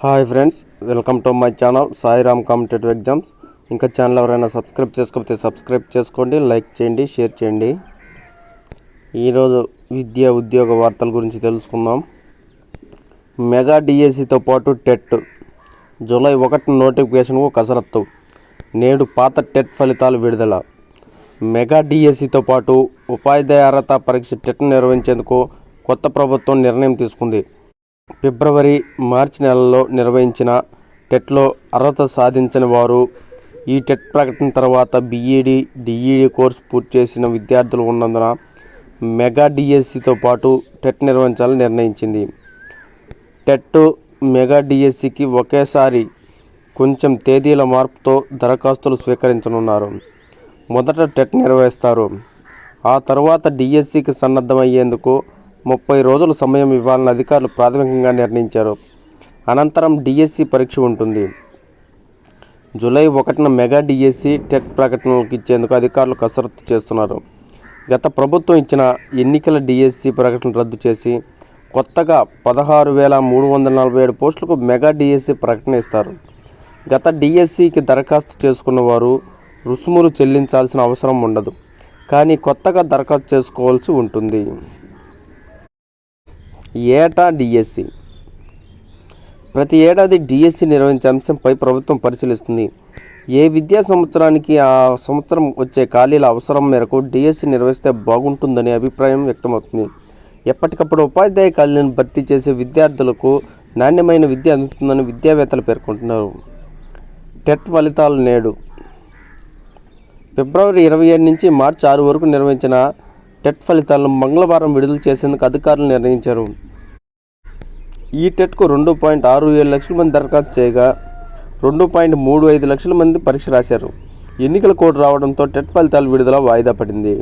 Hi friends, welcome to my channel Sairam competitive exams. ఇంకా channel ఎవరైనా subscribe చేసుకోకపోతే subscribe చేసుకోండి, లైక్ చేయండి, షేర్ చేయండి. ఈరోజు విద్యా ఉద్యోగ వార్తల గురించి తెలుసుకుందాం. మెగా డిఎస్సితో పాటు టెట్ జూలై 1 నోటిఫికేషన్కు కసరత్తు. నేడు పాత టెట్ ఫలితాలు విడుదల. మెగా డిఎస్సితో పాటు ఉపాధ్యాయ అర్హత పరీక్ష టెట్ నిర్వహించేందుకు కొత్త ప్రభుత్వం నిర్ణయం తీసుకుంది. ఫిబ్రవరి, మార్చి నెలల్లో నిర్వహించిన టెట్లో అర్హత సాధించని వారు ఈ టెట్ ప్రకటన తర్వాత బీఈడీ, డిఈడీ కోర్సు పూర్తి చేసిన విద్యార్థులు ఉన్నందున మెగా డిఎస్సితో పాటు టెట్ నిర్వహించాలని నిర్ణయించింది. టెట్, మెగా డిఎస్సికి ఒకేసారి కొంచెం తేదీల మార్పుతో దరఖాస్తులు స్వీకరించనున్నారు. మొదట టెట్ నిర్వహిస్తారు. ఆ తర్వాత డిఎస్సికి సన్నద్ధమయ్యేందుకు 30 రోజుల సమయం ఇవ్వాలని అధికారులు ప్రాథమికంగా నిర్ణయించారు. అనంతరం డిఎస్సి పరీక్ష ఉంటుంది. జూలై 1న మెగా డిఎస్సి, టెట్ ప్రకటనలకు ఇచ్చేందుకు అధికారులు కసరత్తు చేస్తున్నారు. గత ప్రభుత్వం ఇచ్చిన ఎన్నికల డిఎస్సి ప్రకటన రద్దు చేసి కొత్తగా 16,347 పోస్టులకు మెగా డిఎస్సి ప్రకటన ఇస్తారు. గత డిఎస్సికి దరఖాస్తు చేసుకున్న వారు రుసుములు చెల్లించాల్సిన అవసరం ఉండదు, కానీ కొత్తగా దరఖాస్తు చేసుకోవాల్సి ఉంటుంది. ఏటా డిఎస్సి. ప్రతి ఏడాది డిఎస్సి నిర్వహించే అంశంపై ప్రభుత్వం పరిశీలిస్తుంది. ఏ విద్యా సంవత్సరానికి ఆ సంవత్సరం వచ్చే ఖాళీల అవసరం మేరకు డిఎస్సి నిర్వహిస్తే బాగుంటుందనే అభిప్రాయం వ్యక్తమవుతుంది. ఎప్పటికప్పుడు ఉపాధ్యాయ ఖాళీలను భర్తీ చేసే విద్యార్థులకు నాణ్యమైన విద్య అందుతుందని విద్యావేత్తలు పేర్కొంటున్నారు. టెట్ ఫలితాలు నేడు. ఫిబ్రవరి 27 నుంచి మార్చి 6 వరకు నిర్వహించిన టెట్ ఫలితాలను మంగళవారం విడుదల చేసేందుకు అధికారులు నిర్ణయించారు. ఈ టెట్కు 2.67 లక్షల మంది దరఖాస్తు చేయగా 2.35 లక్షల మంది పరీక్ష రాశారు. ఎన్నికల కోడ్ రావడంతో టెట్ ఫలితాల విడుదల వాయిదా పడింది.